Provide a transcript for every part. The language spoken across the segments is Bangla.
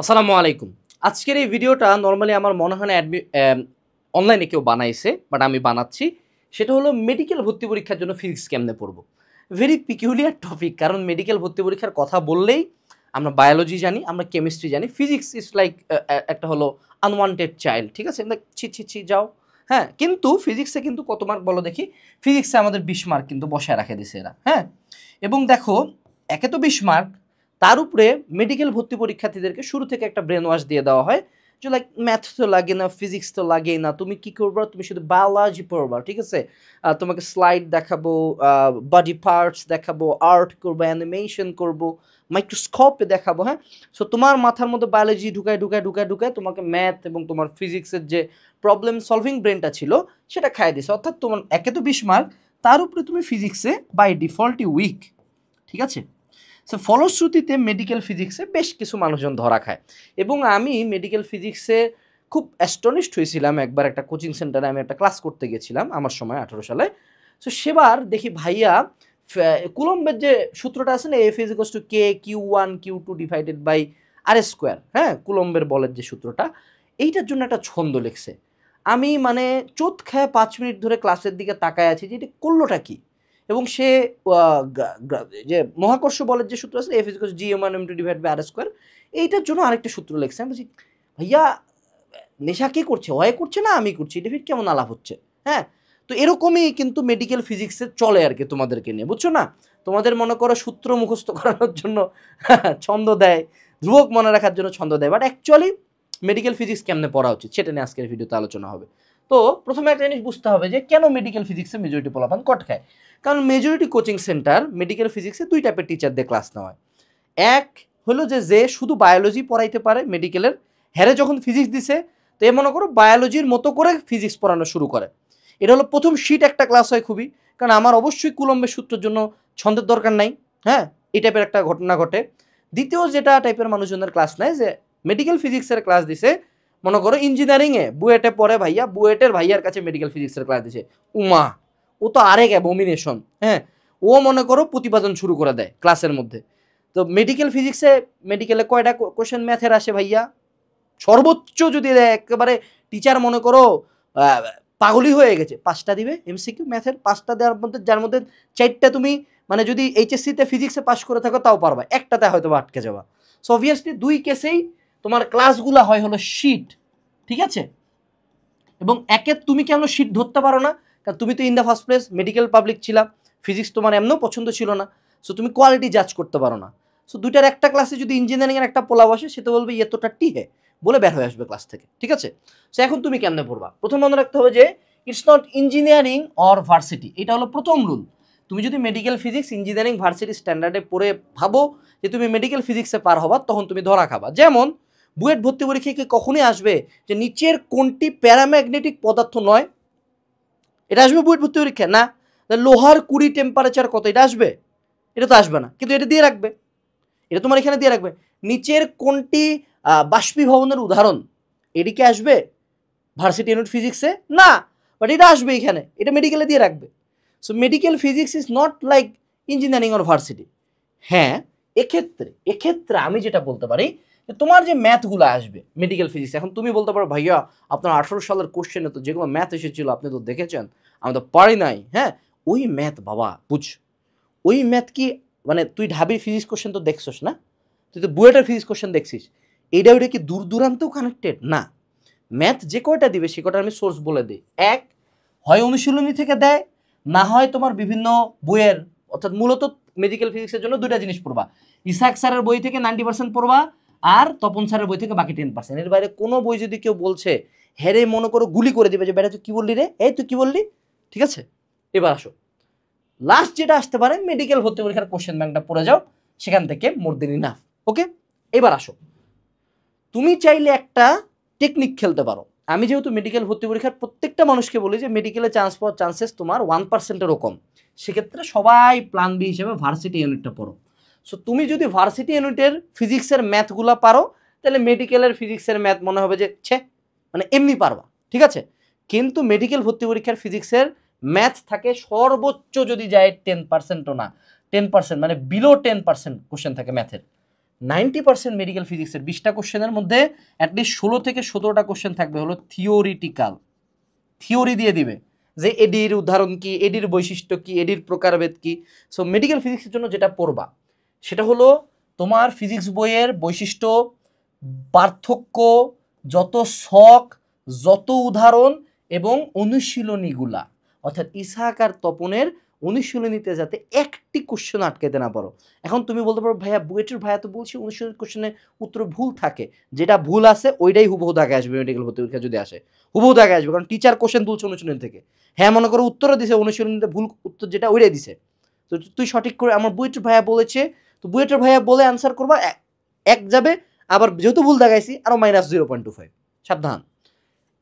আসসালামু আলাইকুম। আজকের এই ভিডিওটা নরমালি আমার মনে হয় না অনলাইনে কেউ বানাইছে, বাট আমি বানাচ্ছি। সেটা হলো মেডিকেল ভর্তি পরীক্ষার জন্য ফিজিক্স কেমনে পড়ব। ভেরি পিকুলিয়ার টপিক, কারণ মেডিকেল ভর্তি পরীক্ষার কথা বললেই আমরা বায়োলজি জানি, আমরা কেমিস্ট্রি জানি, ফিজিক্স ইজ লাইক একটা হলো আনওয়ান্টেড চাইল্ড, ঠিক আছে? ছি ছি ছি যাও। হ্যাঁ, কিন্তু ফিজিক্সে কিন্তু কত মার্ক বলো দেখি? ফিজিক্সে আমাদের 20 মার্ক কিন্তু বসায় রাখে দিছে এরা। হ্যাঁ, এবং দেখো একে তো 20 মার্ক, তার উপরে মেডিকেল ভর্তি পরীক্ষার্থীদেরকে শুরু থেকে একটা ব্রেন ওয়াশ দিয়ে দেওয়া হয় যে লাইক ম্যাথ তো লাগে না, ফিজিক্স তো লাগেই না, তুমি কি করবা? তুমি শুধু বায়োলজি পড়বা, ঠিক আছে? তোমাকে স্লাইড দেখাবো, বডি পার্টস দেখাবো, আর্ট করবো, অ্যানিমেশন করবো, মাইক্রোস্কোপে দেখাবো। হ্যাঁ, সো তোমার মাথার মধ্যে বায়োলজি ঢুকায় ঢুকায় ঢুকায় ঢুকায় তোমাকে ম্যাথ এবং তোমার ফিজিক্সের যে প্রবলেম সলভিং ব্রেনটা ছিল সেটা খাইয়ে দিছে। অর্থাৎ তোমার একে তো 20 মার্ক, তার উপরে তুমি ফিজিক্সে বাই ডিফল্টই উইক, ঠিক আছে? সো ফলশ্রুতিতে মেডিকেল ফিজিক্সে বেশ কিছু মানুষজন ধরা খায়। এবং আমি মেডিকেল ফিজিক্সে খুব অ্যাস্টনিশড হয়েছিলাম। একবার একটা কোচিং সেন্টারে আমি একটা ক্লাস করতে গেছিলাম আমার সময় 18 সালে। সো সেবার দেখি ভাইয়া কুলম্বের যে সূত্রটা আছে না, F is equals to K Q one Q two divided by R square, হ্যাঁ, কুলম্বের বলের যে সূত্রটা, এইটার জন্য একটা ছন্দ লিখছে। আমি মানে চোট খায় 5 মিনিট ধরে ক্লাসের দিকে তাকায় আছি যে এটা করলোটা কি। এবং সে যে মহাকর্ষ বলের যে সূত্র আছে F is equals G M one M two divide by R square, এইটার জন্য আরেকটা সূত্র লিখছে। আমি বলছি ভাইয়া নেশা কে করছে? ওয়ে করছে না আমি করছি, এটা ফির কেমন আলাপ হচ্ছে? হ্যাঁ, তো এরকমই কিন্তু মেডিকেল ফিজিক্সে চলে আর কি তোমাদেরকে নিয়ে, বুঝছো না? তোমাদের মনে করো সূত্র মুখস্থ করানোর জন্য ছন্দ দেয়, ধ্রুবক মনে রাখার জন্য ছন্দ দেয়, বাট অ্যাকচুয়ালি মেডিকেল ফিজিক্স কেমনে পড়া উচিত সেটা নিয়ে আজকের ভিডিওতে আলোচনা হবে। তো প্রথমে একটা জিনিস বুঝতে হবে যে কেন মেডিকেল ফিজিক্সে মেজরিটি পোলাপান কট খায়। কারণ মেজরিটি কোচিং সেন্টার মেডিকেল ফিজিক্সে দুই টাইপের টিচার দিয়ে ক্লাস নেওয়া। এক হলো যে শুধু বায়োলজি পড়াইতে পারে মেডিকেলের, হ্যারে যখন ফিজিক্স দিছে তো এ মনে করো বায়োলজির মতো করে ফিজিক্স পড়ানো শুরু করে। এটা হলো প্রথম শীট একটা ক্লাস হয় খুবই, কারণ আমার অবশ্যই কুলম্বের সূত্রের জন্য ছন্দের দরকার নাই। হ্যাঁ, এই টাইপের একটা ঘটনা ঘটে। দ্বিতীয় যেটা টাইপের মানুষজনের ক্লাস নেয় যে মেডিকেল ফিজিক্সের ক্লাস দিছে, মনে করো ইঞ্জিনিয়ারিংয়ে বুয়েটে পড়ে ভাইয়া, বুয়েটের ভাইয়ার কাছে মেডিকেল ফিজিক্সের ক্লাস দিছে, উমা ও তো আরেক অ্যাবমিনেশন। হ্যাঁ, ও মনে করো প্রতিপাদন শুরু করে দেয় ক্লাসের মধ্যে। তো মেডিকেল ফিজিক্সে মেডিকেলে কয়টা কোশ্চেন ম্যাথের আসে ভাইয়া? সর্বোচ্চ যদি একেবারে টিচার মনে করো পাগলই হয়ে গেছে 5টা দিবে এমসিকিউ ম্যাথের, 5টা দেওয়ার মধ্যে যার মধ্যে 4টা তুমি মানে যদি এইচএসসিতে ফিজিক্সে পাস করে থাকো তাও পারবা, একটাতে হয়তো আটকে যাবা। সো অবভিয়াসলি দুই কেসেই তোমার ক্লাসগুলো হয় হলো শিট, ঠিক আছে? এবং একে তুমি কেন শিট ধরতে পারো না? কারণ তুমি তো in the first place medical public ছিলা, ফিজিক্স তোমার এমনও পছন্দ ছিল না, সো তুমি কোয়ালিটি জাজ করতে পারো না। সো দুইটার একটা ক্লাসে যদি ইঞ্জিনিয়ারিংয়ের একটা পোলা বসে, সে তো বলবে ইয়ে তোটা টি হে বলে বের হয়ে আসবে ক্লাস থেকে, ঠিক আছে? সো এখন তুমি কেমনে পড়বা? প্রথম মনে রাখতে হবে যে it's not engineering or varsity, এটা হলো প্রথম রুল। তুমি যদি মেডিকেল ফিজিক্স ইঞ্জিনিয়ারিং ভার্সিটি স্ট্যান্ডার্ডে পড়ে ভাবো যে তুমি মেডিকেল ফিজিক্সে পার হবা, তখন তুমি ধরা খাবা। যেমন বুয়েট ভর্তি পরীক্ষায় কি কখনোই আসবে যে নিচের কোনটি প্যারাম্যাগনেটিক পদার্থ নয়? এটা আসবে বুয়েট ভর্তি পরীক্ষা না? লোহার কুড়ি টেম্পারেচার কত, এটা আসবে? এটা তো আসবে না, কিন্তু এটা দিয়ে রাখবে, এটা তোমার এখানে দিয়ে রাখবে। নিচের কোনটি বাষ্পীভবনের উদাহরণ, এদিকে আসবে ভার্সিটি ইউনিট ফিজিক্সে না, বাট এটা আসবে এখানে, এটা মেডিকেলে দিয়ে রাখবে। So medical physics is not like engineering or varsity. হ্যাঁ, এক্ষেত্রে আমি যেটা বলতে পারি যে তোমার যে ম্যাথগুলো আসবে মেডিকেল ফিজিক্স, এখন তুমি বলতে পারো ভাইয়া আপনার 18 সালের কোশ্চেনে তো যেগুলো ম্যাথ এসেছিল আপনি তো দেখেছেন, আমি তো পারি নাই। হ্যাঁ, ওই ম্যাথ বাবা বুঝ, ওই ম্যাথ কি মানে তুই ঢাবির ফিজিক্স কোশ্চেন তো দেখছিস না, তুই তো বুয়েটের ফিজিক্স কোশ্চেন দেখছিস, এইটা ওইটা কি দূর দূরান্তেও কানেক্টেড না। ম্যাথ যে কয়টা দিবে সে কয়টা আমি সোর্স বলে দিই। এক, হয় অনুশীলনী থেকে দেয়, না হয় তোমার বিভিন্ন বইয়ের, অর্থাৎ মূলত মেডিকেল ফিজিক্সের জন্য দুইটা জিনিস পড়বা, ইসাক স্যারের বই থেকে 90% পড়বা, আর তপন স্যারের বই থেকে বাকি 10%। এর বাইরে কোনো বই যদি কেউ বলছে, হেরে মনে করো গুলি করে দিবে যে বেটা তুই কি বললি রে, এই তুই কি বললি, ঠিক আছে? এবার আসো লাস্ট যেটা আসতে পারে, মেডিকেল ভর্তি পরীক্ষার কোশ্চেন ব্যাংকটা পড়ে যাও, সেখান থেকে মোর দেন ইনাফ। ওকে, এবার আসো, তুমি চাইলে একটা টেকনিক খেলতে পারো। আমি যেহেতু মেডিকেল ভর্তি পরীক্ষার প্রত্যেকটা মানুষকে বলি যে মেডিকেলে চান্স পাওয়ার চান্সেস তোমার 1%-এরও কম, সেক্ষেত্রে সবাই প্ল্যান বি হিসেবে ভার্সিটি ইউনিটটা পড়ো। সো তুমি যদি ভার্সিটি ইউনিটের ফিজিক্সের ম্যাথগুলো পারো, তাহলে মেডিকেলের ফিজিক্সের ম্যাথ মনে হবে যে ছে মানে এমনি পারবা, ঠিক আছে? কিন্তু মেডিকেল ভর্তি পরীক্ষার ফিজিক্সের ম্যাথ থাকে সর্বোচ্চ যদি যায় 10%ও না, 10% মানে বিলো 10% কোশ্চেন থাকে ম্যাথের। 90% মেডিকেল ফিজিক্সের 20টা কোশ্চেনের মধ্যে অ্যাটলিস্ট 16 থেকে 17টা কোশ্চেন থাকবে হলো থিওরিটিক্যাল, থিওরি দিয়ে দিবে যে এডির উদাহরণ কি, এডির বৈশিষ্ট্য কি, এডির প্রকারভেদ কি। সো মেডিকেল ফিজিক্সের জন্য যেটা পড়বা সেটা হলো তোমার ফিজিক্স বইয়ের বৈশিষ্ট্য, পার্থক্য, যত ছক, যত উদাহরণ এবং অনুশীলনীগুলা, অর্থাৎ ইসহাক আর তপনের অনুশীলনীতে যাতে একটি কোশ্চেন আটকাইতে না পারো। এখন তুমি বলতে পারো ভাইয়া বুয়েটের ভাইয়া তো বলছি অনুশীলনী কোশ্চেনে উত্তর ভুল থাকে, যেটা ভুল আছে ওইটাই হুবহু দাগে আসবে মেডিকেল ভর্তি পরীক্ষা যদি আসে, হুবহু দাগে আসবে, কারণ টিচার কোশ্চেন তুলছে অনুশীলনী থেকে। হ্যাঁ মনে করো উত্তরও দিছে অনুশীলনীতে ভুল উত্তর যেটা ওইটাই দিছে, তো তুই সঠিক করে আমার বুয়েটের ভাইয়া বলেছে, তো বুয়েটের ভাইয়া বলে অ্যান্সার করবা, এক যাবে, আবার যেহেতু ভুল দাগাইছি আরও -0.25, সাবধান।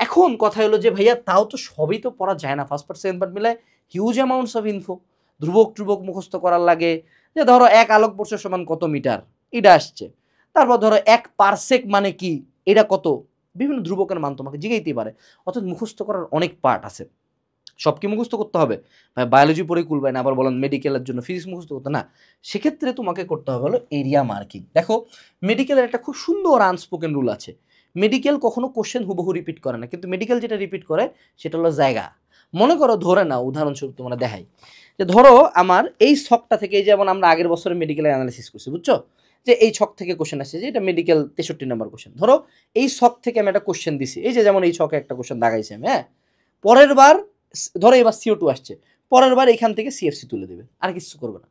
এখন কথা হলো যে ভাইয়া তাও তো সবই তো পড়া যায় না, ফার্স্ট পার্ট সেকেন্ড পার্ট মিলায় হিউজ অ্যামাউন্টস অফ ইনফো, ধ্রুবক ট্রুবক মুখস্থ করার লাগে, যে ধরো 1 আলোকবর্ষ সমান কত মিটার এটা আসছে, তারপর ধরো 1 পারসেক মানে কি এটা কত, বিভিন্ন ধ্রুবকের মান তোমাকে জিগাইতেই পারে। অর্থাৎ মুখস্থ করার অনেক পার্ট আছে, সব কি মুখস্থ করতে হবে? ভাই বায়োলজি পড়ে কুলবে না, আবার বলেন মেডিকেলের জন্য ফিজিক্স মুখস্থ করতে না, সেক্ষেত্রে তোমাকে করতে হবে হলো এরিয়া মার্কিং। দেখো মেডিকেলের একটা খুব সুন্দর আনস্পোকেন রুল আছে, মেডিকেল কখনো কোশ্চেন হুবহু রিপিট করে না, কিন্তু মেডিকেল যেটা রিপিট করে সেটা হলো জায়গা। মনে করো ধরে নাও, উদাহরণস্বরূপ তোমরা দেখাই, যে ধরো আমার এই ছকটা থেকে, যেমন আমরা আগের বছরে মেডিকেল অ্যানালিসিস করছি বুঝছো, যে এই ছক থেকে কোশ্চেন আসছে, যে এটা মেডিকেল 63 নম্বর কোশ্চেন, ধরো এই ছক থেকে আমি একটা কোশ্চেন দিছি, এই যে যেমন এই ছকে একটা কোশ্চেন দাগাইছি আমি, হ্যাঁ, পরের বার ধরো এবার CO2 আসছে, পরের বার এখান থেকে CFC তুলে দেবে, আর কিছু করবে না।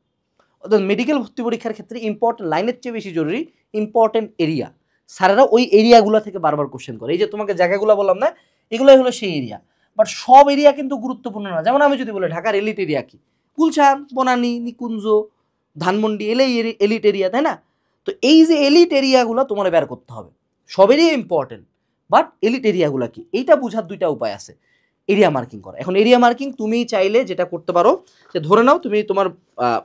অর্থাৎ মেডিকেল ভর্তি পরীক্ষার ক্ষেত্রে ইম্পর্টেন্ট লাইনের চেয়ে বেশি জরুরি ইম্পর্টেন্ট এরিয়া। স্যারেরা ওই এরিয়াগুলো থেকে বারবার কোশ্চেন করে, এই যে তোমাকে জায়গাগুলো বললাম না, এগুলোই হলো সেই এরিয়া। বাট সব এরিয়া কিন্তু গুরুত্বপূর্ণ না। যেমন আমি যদি বলি ঢাকার এলিট এরিয়া কি, গুলশান, বনানী, নিকুঞ্জ, ধানমন্ডি, এলেই এলিট এরিয়া, তাই না? তো এই যে এলিট এরিয়াগুলো তোমার বের করতে হবে, সব এরিয়া ইম্পর্টেন্ট, বাট এলিট এরিয়াগুলো কি এইটা বোঝার দুইটা উপায় আছে, এরিয়া মার্কিং করা। এখন এরিয়া মার্কিং তুমি চাইলে যেটা করতে পারো, যে ধরে নাও তুমি তোমার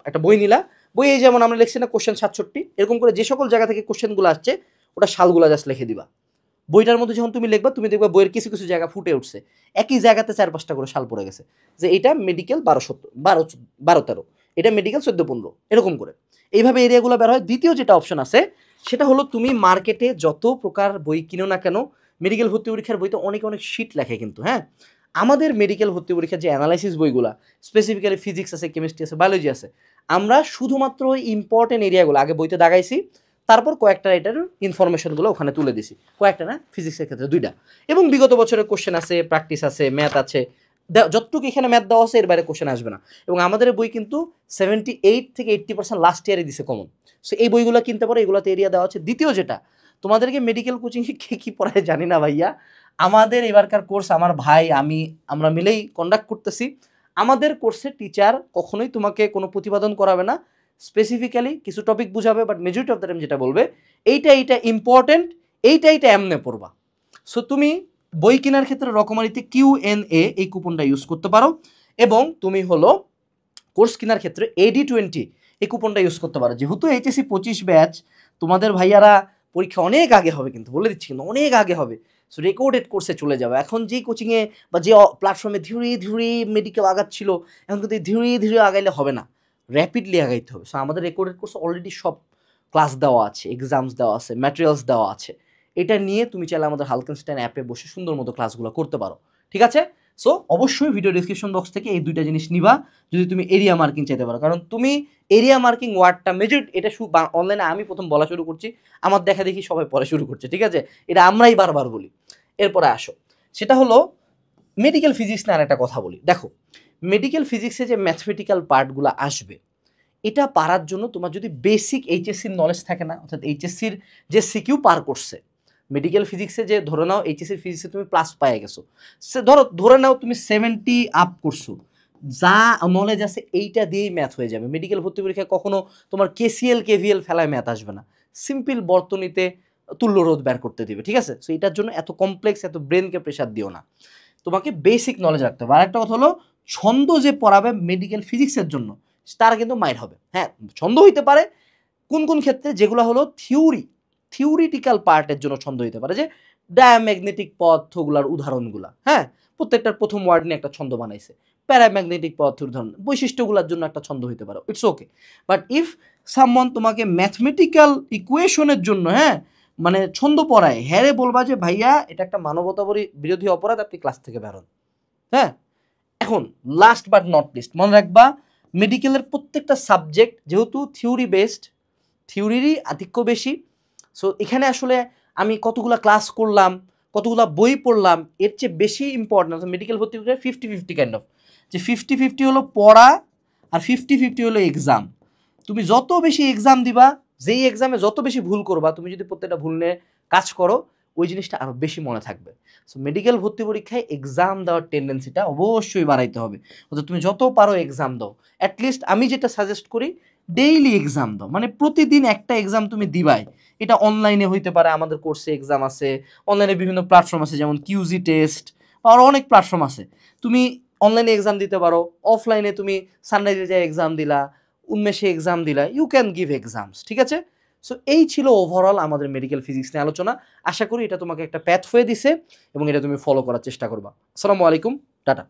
একটা বই নিলা, বইয়ে যেমন আমরা লিখছি না কোশ্চেন 67, এরকম করে যে সকল জায়গা থেকে কোশ্চেনগুলো আসছে ওটা সালগুলা জাস্ট লিখে দিবা। বইটার মধ্যে যখন তুমি লিখবা, তুমি দেখবা বইয়ের কিছু কিছু জায়গা ফুটে উঠছে, একই জায়গাতে 4-5টা করে সাল পড়ে গেছে, যে এটা মেডিকেল 12-13, এটা মেডিকেল 14-15, এরকম করে এইভাবে এরিয়াগুলো বের হয়। দ্বিতীয় যেটা অপশন আছে সেটা হলো তুমি মার্কেটে যত প্রকার বই কিনো না কেন, মেডিকেল ভর্তি পরীক্ষার বইতে অনেক অনেক শীট লেখে কিন্তু, হ্যাঁ, আমাদের মেডিকেল ভর্তি পরীক্ষার যে অ্যানালাইসিস বইগুলো, স্পেসিফিক্যালি ফিজিক্স আছে, কেমিস্ট্রি আছে, বায়োলজি আছে, আমরা শুধুমাত্র ওই ইম্পর্টেন্ট এরিয়াগুলো আগে বইতে দাগাইছি, তারপর কয়েকটা এটার ইনফরমেশনগুলো ওখানে তুলে দিছি, কয়েকটা না, ফিজিক্সের ক্ষেত্রে 2টা, এবং বিগত বছরের কোশ্চেন আছে, প্র্যাকটিস আছে, ম্যাথ আছে, যতটুকু এখানে ম্যাথ দেওয়া আছে এর বাইরে কোশ্চেন আসবে না। এবং আমাদের বই কিন্তু 78 থেকে 80% লাস্ট ইয়ারে দিছে কমন। সো এই বইগুলো কিনতে পারো, এগুলোতে এরিয়া দেওয়া আছে। দ্বিতীয় যেটা, তোমাদেরকে মেডিকেল কোচিংয়ে কে কী পড়ায় জানি না ভাইয়া, আমাদের এবারকার কোর্স আমার ভাই আমরা মিলেই কন্ডাক্ট করতেছি। আমাদের কোর্সে টিচার কখনোই তোমাকে কোনো প্রতিপাদন করাবে না, স্পেসিফিক্যালি কিছু টপিক বুঝাবে, but majority of the time যেটা বলবে এইটা ইম্পর্টেন্ট, এইটা এমনে পড়বা। সো তুমি বই কেনার ক্ষেত্রে রকমারিতে Q&A এই কুপনটা ইউজ করতে পারো, এবং তুমি হলো কোর্স কেনার ক্ষেত্রে AD20 এই কুপনটা ইউজ করতে পারো। যেহেতু HSC 25 ব্যাচ, তোমাদের ভাইয়ারা পরীক্ষা অনেক আগে হবে, কিন্তু বলে দিচ্ছি কিন্তু অনেক আগে হবে। সো রেকর্ডেড কোর্সে চলে যাবে। এখন যেই কোচিংয়ে বা যে প্ল্যাটফর্মে ধীরে ধীরে মেডিকেল আগাচ্ছিল, এখন কিন্তু ধীরে ধীরে আগাইলে হবে না, র্যাপিডলি আগাইতে হবে। সো আমাদের রেকর্ডেড কোর্স অলরেডি সব ক্লাস দেওয়া আছে, এক্সামস দেওয়া আছে, ম্যাটেরিয়ালস দেওয়া আছে। এটা নিয়ে তুমি চাইলে আমাদের হালকেনস্টাইন অ্যাপে বসে সুন্দর মতো ক্লাসগুলো করতে পারো, ঠিক আছে? সো অবশ্যই ভিডিও ডিসক্রিপশন বক্স থেকে এই দুইটা জিনিস নিবা যদি তুমি এরিয়া মার্কিং চাইতে পারো, কারণ তুমি এরিয়া মার্কিং ওয়ার্ডটা মেজরিটি এটা অনলাইনে আমি প্রথম বলা শুরু করছি, আমার দেখা দেখি সবাই পড়া শুরু করছে, ঠিক আছে? এটা আমরাই বারবার বলি। এরপরে আসো, সেটা হলো মেডিকেল ফিজিক্স নিয়ে আরেকটা কথা বলি। দেখো মেডিকেল ফিজিক্সে যে ম্যাথমেটিক্যাল পার্টগুলো আসবে, এটা পারার জন্য তোমার যদি বেসিক এইচএসসির নলেজ থাকে না, অর্থাৎ এইচএসসির যে সিকিউ পার করছে মেডিকেল ফিজিক্সে, যে ধরে নাও এইচএসসির ফিজিক্সে তুমি প্লাস পায়ে গেছো, সে ধরে নাও তুমি 70 আপ করছো, যা নলেজ আছে এইটা দিয়েই ম্যাথ হয়ে যাবে। মেডিকেল ভর্তি পরীক্ষায় কখনো তোমার KCL KVL ফেলায় ম্যাথ আসবে না, সিম্পল বর্তনীতে তুল্যরোধ বের করতে দিবে, ঠিক আছে? সো এটার জন্য এত কমপ্লেক্স, এত ব্রেনকে প্রেশার দিও না, তোমাকে বেসিক নলেজ রাখতে হবে। আরেকটা কথা হলো, ছন্দ যে পড়াবে মেডিকেল ফিজিক্সের জন্য তারা কিন্তু মাইর হবে। হ্যাঁ, ছন্দ হইতে পারে কোন কোন ক্ষেত্রে, যেগুলো হলো থিওরিটিক্যাল পার্টের জন্য ছন্দ হইতে পারে, যে ডায়াম্যাগনেটিক পদার্থগুলোর উদাহরণগুলো, হ্যাঁ, প্রত্যেকটার প্রথম ওয়ার্ড নিয়ে একটা ছন্দ বানাইছে, প্যারাম্যাগনেটিক পদার্থের উদাহরণ, বৈশিষ্ট্যগুলোর জন্য একটা ছন্দ হইতে পারে, it's okay. But if someone তোমাকে ম্যাথমেটিক্যাল ইকুয়েশনের জন্য মানে ছন্দ পড়ায়, হ্যারে বলবা যে ভাইয়া এটা একটা মানবতা বিরোধী অপরাধ, আপনি ক্লাস থেকে বেরোন। হ্যাঁ, এখন লাস্ট বাট নট লিস্ট মনে রাখবা, মেডিকেলের প্রত্যেকটা সাবজেক্ট যেহেতু থিওরি বেসড, থিওরিরই আধিক্য বেশি। সো এখানে আসলে আমি কতগুলা ক্লাস করলাম, কতগুলা বই পড়লাম, এর চেয়ে বেশি ইম্পর্টেন্ট মেডিকেল ভর্তি করে 50-50 কাইন্ড অফ, যে 50-50 হলো পড়া আর 50-50 হলো এক্সাম। তুমি যত বেশি এক্সাম দিবা, যেই এক্সামে যত বেশি ভুল করবা, তুমি যদি প্রত্যেকটা ভুল নিয়ে কাজ করো, ওই জিনিসটা আরও বেশি মনে থাকবে। সো মেডিকেল ভর্তি পরীক্ষায় এক্সাম দেওয়ার টেন্ডেন্সিটা অবশ্যই বাড়াইতে হবে। অর্থাৎ তুমি যত পারো এক্সাম দাও। অ্যাটলিস্ট আমি যেটা সাজেস্ট করি, ডেইলি এক্সাম দাও, মানে প্রতিদিন একটা এক্সাম তুমি দিবাই। এটা অনলাইনে হইতে পারে, আমাদের কোর্সে এক্সাম আছে, অনলাইনে বিভিন্ন প্ল্যাটফর্ম আছে যেমন কিউজি টেস্ট, আর অনেক প্ল্যাটফর্ম আছে। তুমি অনলাইনে এক্সাম দিতে পারো, অফলাইনে তুমি সানরাইজে যায় এক্সাম দিলা, উন্মেষে এক্সাম দিলা, ইউ ক্যান গিভ এক্সামস, ঠিক আছে? সো এই ছিল ওভারঅল আমাদের মেডিকেল ফিজিক্স নিয়ে আলোচনা। আশা করি এটা তোমাকে একটা প্যাথওয়ে দিছে এবং এটা তুমি ফলো করার চেষ্টা করবা। আসসালামু আলাইকুম, টাটা।